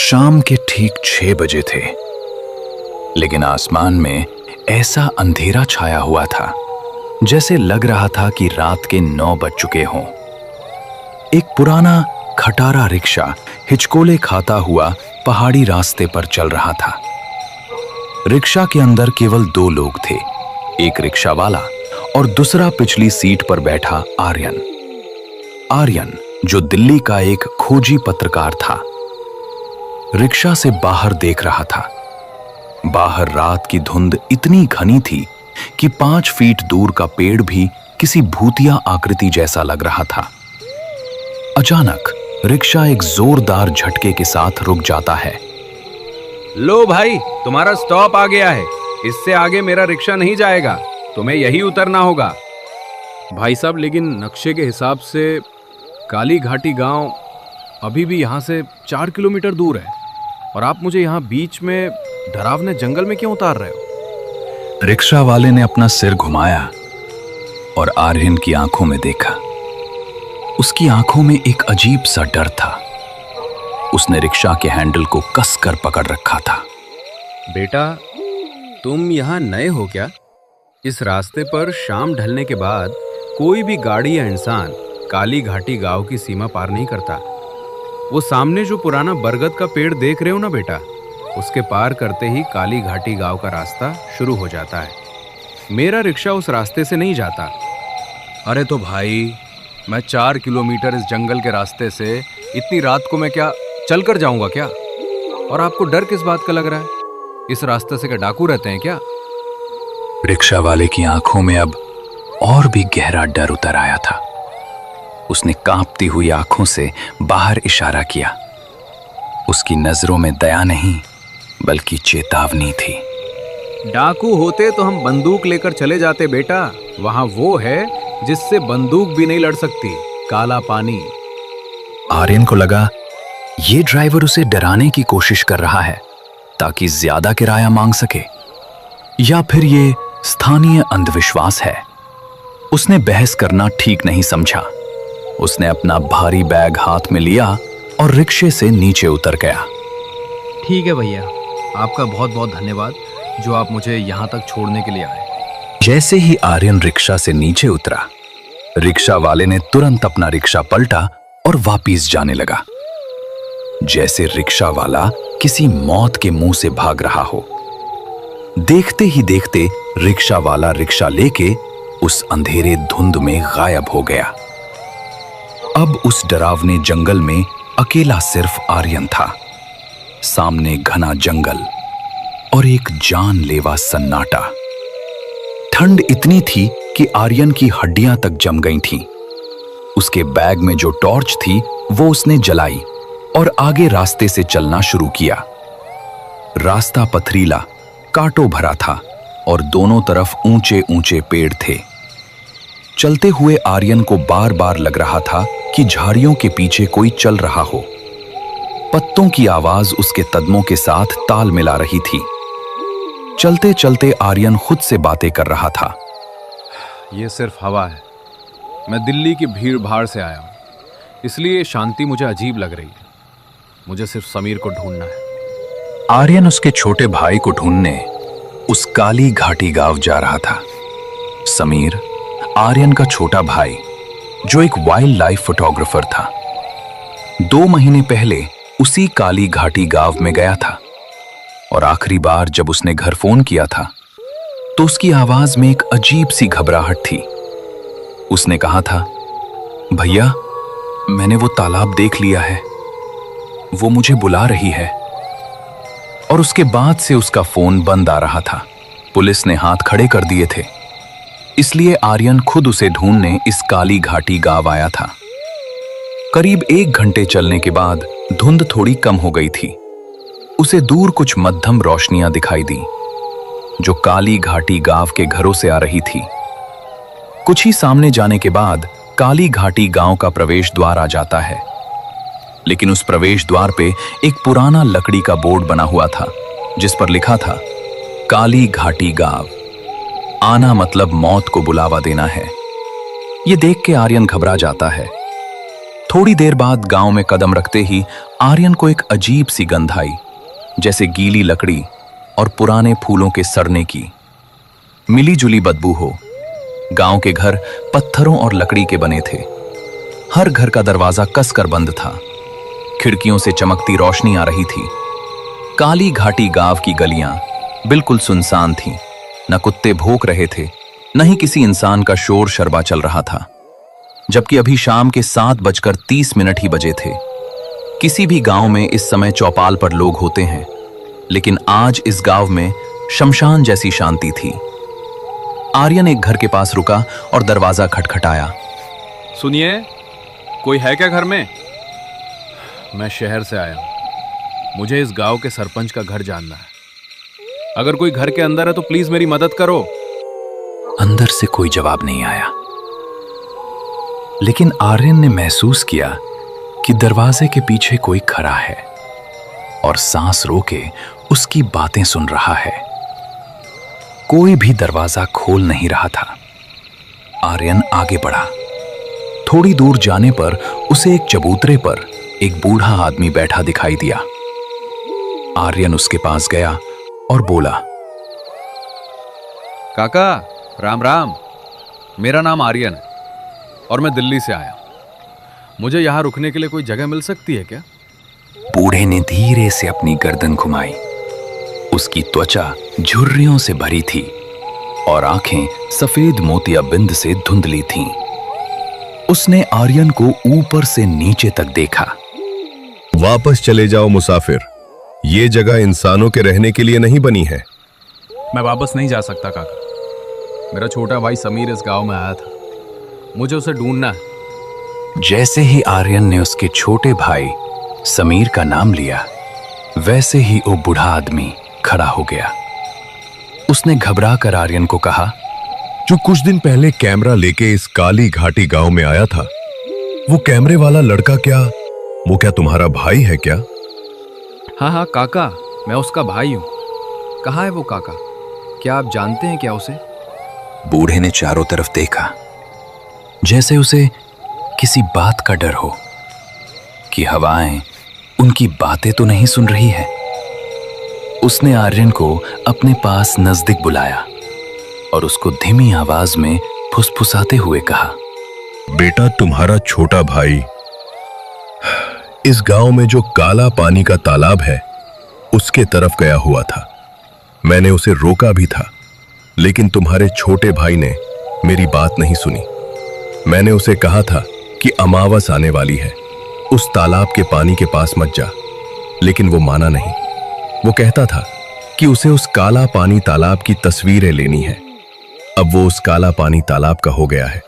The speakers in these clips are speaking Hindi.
शाम के ठीक 6 बजे थे, लेकिन आसमान में ऐसा अंधेरा छाया हुआ था जैसे लग रहा था कि रात के 9 बज चुके हों। एक पुराना खटारा रिक्शा हिचकोले खाता हुआ पहाड़ी रास्ते पर चल रहा था। रिक्शा के अंदर केवल 2 लोग थे, एक रिक्शा वाला और दूसरा पिछली सीट पर बैठा आर्यन। आर्यन जो दिल्ली का एक खोजी पत्रकार था, रिक्शा से बाहर देख रहा था। बाहर रात की धुंध इतनी घनी थी कि 5 फीट दूर का पेड़ भी किसी भूतिया आकृति जैसा लग रहा था। अचानक रिक्शा एक जोरदार झटके के साथ रुक जाता है। लो भाई, तुम्हारा स्टॉप आ गया है। इससे आगे मेरा रिक्शा नहीं जाएगा, तुम्हें यही उतरना होगा। भाई साहब, लेकिन नक्शे के हिसाब से काली घाटी गांव अभी भी यहाँ से 4 किलोमीटर दूर है, और आप मुझे यहाँ बीच में डरावने जंगल में क्यों उतार रहे हो? रिक्शा वाले ने अपना सिर घुमाया और आर्यन की आंखों में देखा। उसकी आंखों में एक अजीब सा डर था। उसने रिक्शा के हैंडल को कसकर पकड़ रखा था। बेटा, तुम यहाँ नए हो क्या? इस रास्ते पर शाम ढलने के बाद कोई भी गाड़ी या इंसान काली घाटी गांव की सीमा पार नहीं करता। वो सामने जो पुराना बरगद का पेड़ देख रहे हो ना बेटा, उसके पार करते ही काली घाटी गांव का रास्ता शुरू हो जाता है। मेरा रिक्शा उस रास्ते से नहीं जाता। अरे तो भाई, मैं 4 किलोमीटर इस जंगल के रास्ते से इतनी रात को मैं क्या चलकर जाऊंगा क्या? और आपको डर किस बात का लग रहा है? इस रास्ते से क्या डाकू रहते हैं क्या? रिक्शा वाले की आंखों में अब और भी गहरा डर उतर आया था। उसने कांपती हुई आंखों से बाहर इशारा किया। उसकी नजरों में दया नहीं बल्कि चेतावनी थी। डाकू होते तो हम बंदूक लेकर चले जाते बेटा। वहां वो है जिससे बंदूक भी नहीं लड़ सकती, काला पानी। आर्यन को लगा ये ड्राइवर उसे डराने की कोशिश कर रहा है ताकि ज्यादा किराया मांग सके, या फिर ये स्थानीय अंधविश्वास है। उसने बहस करना ठीक नहीं समझा। उसने अपना भारी बैग हाथ में लिया और रिक्शे से नीचे उतर गया। ठीक है भैया, आपका बहुत बहुत धन्यवाद जो आप मुझे यहाँ तक छोड़ने के लिए आए। जैसे ही आर्यन रिक्शा से नीचे उतरा, रिक्शा वाले ने तुरंत अपना रिक्शा पलटा और वापस जाने लगा, जैसे रिक्शा वाला किसी मौत के मुंह से भाग रहा हो। देखते ही देखते रिक्शा वाला रिक्शा लेके उस अंधेरे धुंध में गायब हो गया। अब उस डरावने जंगल में अकेला सिर्फ आर्यन था। सामने घना जंगल और एक जानलेवा सन्नाटा। ठंड इतनी थी कि आर्यन की हड्डियां तक जम गई थीं। उसके बैग में जो टॉर्च थी वो उसने जलाई और आगे रास्ते से चलना शुरू किया। रास्ता पथरीला, कांटों भरा था और दोनों तरफ ऊंचे ऊंचे पेड़ थे। चलते हुए आर्यन को बार बार लग रहा था कि झाड़ियों के पीछे कोई चल रहा हो। पत्तों की आवाज उसके कदमों के साथ ताल मिला रही थी। चलते चलते आर्यन खुद से बातें कर रहा था। ये सिर्फ हवा है। मैं दिल्ली की भीड़ भाड़ से आया हूँ, इसलिए शांति मुझे अजीब लग रही है। मुझे सिर्फ समीर को ढूंढना है। आर्यन उसके छोटे भाई को ढूंढने उस काली घाटी गांव जा रहा था। समीर आर्यन का छोटा भाई, जो एक वाइल्ड लाइफ फोटोग्राफर था, 2 महीने पहले उसी काली घाटी गांव में गया था। और आखिरी बार जब उसने घर फोन किया था तो उसकी आवाज में एक अजीब सी घबराहट थी। उसने कहा था, भैया, मैंने वो तालाब देख लिया है, वो मुझे बुला रही है। और उसके बाद से उसका फोन बंद आ रहा था। पुलिस ने हाथ खड़े कर दिए थे, इसलिए आर्यन खुद उसे ढूंढने इस काली घाटी गांव आया था। करीब 1 घंटे चलने के बाद धुंध थोड़ी कम हो गई थी। उसे दूर कुछ मध्यम रोशनियां दिखाई दी जो काली घाटी गांव के घरों से आ रही थी। कुछ ही सामने जाने के बाद काली घाटी गांव का प्रवेश द्वार आ जाता है, लेकिन उस प्रवेश द्वार पे एक पुराना लकड़ी का बोर्ड बना हुआ था जिस पर लिखा था, काली घाटी गांव, आना मतलब मौत को बुलावा देना है। ये देख के आर्यन घबरा जाता है। थोड़ी देर बाद गांव में कदम रखते ही आर्यन को एक अजीब सी गंध आई, जैसे गीली लकड़ी और पुराने फूलों के सड़ने की मिली जुली बदबू हो। गांव के घर पत्थरों और लकड़ी के बने थे। हर घर का दरवाजा कसकर बंद था। खिड़कियों से चमकती रोशनी आ रही थी। काली घाटी गांव की गलियां बिल्कुल सुनसान थीं। न कुत्ते भौंक रहे थे, न ही किसी इंसान का शोर शरबा चल रहा था। जबकि अभी शाम के 7:30 ही बजे थे। किसी भी गांव में इस समय चौपाल पर लोग होते हैं, लेकिन आज इस गांव में शमशान जैसी शांति थी। आर्यन एक घर के पास रुका और दरवाजा खटखटाया। सुनिए, कोई है क्या घर में? मैं शहर से आया हूं। मुझे इस गांव के सरपंच का घर जानना है। अगर कोई घर के अंदर है तो प्लीज मेरी मदद करो। अंदर से कोई जवाब नहीं आया, लेकिन आर्यन ने महसूस किया कि दरवाजे के पीछे कोई खड़ा है और सांस रोके उसकी बातें सुन रहा है। कोई भी दरवाजा खोल नहीं रहा था। आर्यन आगे बढ़ा। थोड़ी दूर जाने पर उसे एक चबूतरे पर एक बूढ़ा आदमी बैठा दिखाई दिया। आर्यन उसके पास गया और बोला, काका, राम राम। मेरा नाम आर्यन है और मैं दिल्ली से आया हूं। मुझे यहां रुकने के लिए कोई जगह मिल सकती है क्या? बूढ़े ने धीरे से अपनी गर्दन घुमाई। उसकी त्वचा झुर्रियों से भरी थी और आंखें सफेद मोतिया बिंद से धुंधली थीं। उसने आर्यन को ऊपर से नीचे तक देखा। वापस चले जाओ मुसाफिर, ये जगह इंसानों के रहने के लिए नहीं बनी है। मैं वापस नहीं जा सकता काका। मेरा छोटा भाई समीर इस गांव में आया था। मुझे उसे ढूंढना है। जैसे ही आर्यन ने उसके छोटे भाई समीर का नाम लिया, वैसे ही वो बूढ़ा आदमी खड़ा हो गया। उसने घबरा कर आर्यन को कहा, जो कुछ दिन पहले कैमरा लेके इस काली घाटी गांव में आया था, वो कैमरे वाला लड़का वो क्या तुम्हारा भाई है क्या? हाँ हाँ काका, मैं उसका भाई हूँ। कहाँ है वो काका? क्या आप जानते हैं क्या उसे? बूढ़े ने चारों तरफ देखा, जैसे उसे किसी बात का डर हो कि हवाएं उनकी बातें तो नहीं सुन रही है। उसने आर्यन को अपने पास नजदीक बुलाया और उसको धीमी आवाज में फुसफुसाते हुए कहा, बेटा, तुम्हारा छोटा भाई इस गांव में जो काला पानी का तालाब है उसके तरफ गया हुआ था। मैंने उसे रोका भी था, लेकिन तुम्हारे छोटे भाई ने मेरी बात नहीं सुनी। मैंने उसे कहा था कि अमावस आने वाली है, उस तालाब के पानी के पास मत जा, लेकिन वो माना नहीं। वो कहता था कि उसे उस काला पानी तालाब की तस्वीरें लेनी है। अब वो उस काला पानी तालाब का हो गया है।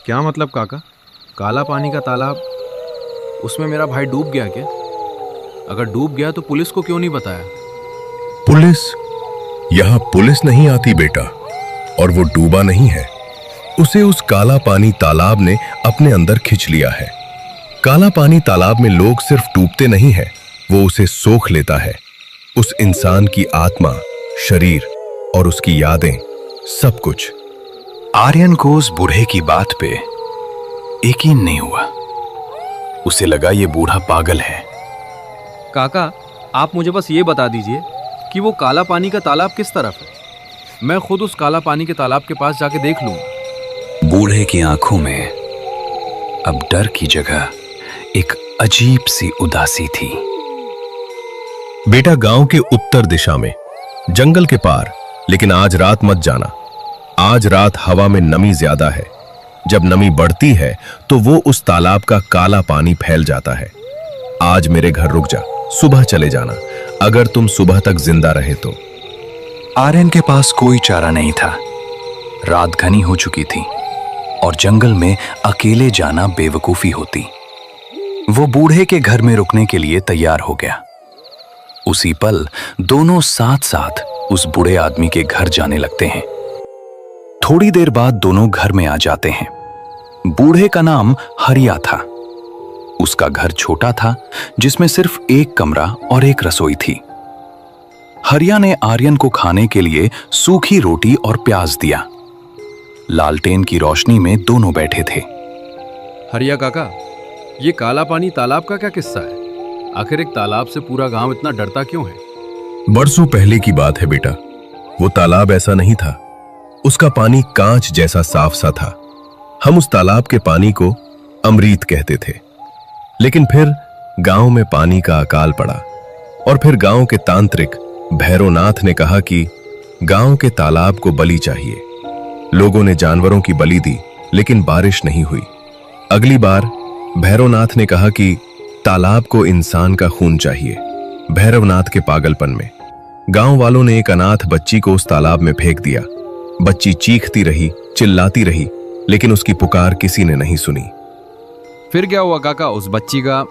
क्या मतलब काका? काला पानी का तालाब? उसमें मेरा भाई डूब गया क्या? अगर डूब गया तो पुलिस को क्यों नहीं बताया? पुलिस? यहां पुलिस नहीं आती बेटा, और वो डूबा नहीं है। उसे उस काला पानी तालाब ने अपने अंदर खींच लिया है। काला पानी तालाब में लोग सिर्फ डूबते नहीं है, वो उसे सोख लेता है। उस इंसान की आत्मा, शरीर और उसकी यादें, सब कुछ। आर्यन को उस बूढ़े की बात पे यकीन नहीं हुआ। उसे लगा ये बूढ़ा पागल है। काका, आप मुझे बस ये बता दीजिए कि वो काला पानी का तालाब किस तरफ है। मैं खुद उस काला पानी के तालाब के पास जाके देख लूंगा। बूढ़े की आंखों में अब डर की जगह एक अजीब सी उदासी थी। बेटा, गांव के उत्तर दिशा में जंगल के पार, लेकिन आज रात मत जाना। आज रात हवा में नमी ज्यादा है। जब नमी बढ़ती है तो वो उस तालाब का काला पानी फैल जाता है। आज मेरे घर रुक जा, सुबह चले जाना, अगर तुम सुबह तक जिंदा रहे तो। आर्यन के पास कोई चारा नहीं था। रात घनी हो चुकी थी और जंगल में अकेले जाना बेवकूफी होती। वो बूढ़े के घर में रुकने के लिए तैयार हो गया। उसी पल दोनों साथ साथ उस बूढ़े आदमी के घर जाने लगते हैं। थोड़ी देर बाद दोनों घर में आ जाते हैं। बूढ़े का नाम हरिया था। उसका घर छोटा था, जिसमें सिर्फ एक कमरा और एक रसोई थी। हरिया ने आर्यन को खाने के लिए सूखी रोटी और प्याज दिया। लालटेन की रोशनी में दोनों बैठे थे। हरिया काका, ये काला पानी तालाब का क्या किस्सा है? आखिर एक तालाब से पूरा गांव इतना डरता क्यों है? बरसों पहले की बात है बेटा। वो तालाब ऐसा नहीं था। उसका पानी कांच जैसा साफ सा था। हम उस तालाब के पानी को अमृत कहते थे। लेकिन फिर गांव में पानी का अकाल पड़ा और फिर गांव के तांत्रिक भैरवनाथ ने कहा कि गांव के तालाब को बलि चाहिए। लोगों ने जानवरों की बलि दी, लेकिन बारिश नहीं हुई। अगली बार भैरवनाथ ने कहा कि तालाब को इंसान का खून चाहिए। भैरवनाथ के पागलपन में गांव वालों ने एक अनाथ बच्ची को उस तालाब में फेंक दिया। बच्ची चीखती रही, चिल्लाती रही, लेकिन उसकी पुकार किसी ने नहीं सुनी। फिर क्या हुआ काका? उस बच्ची का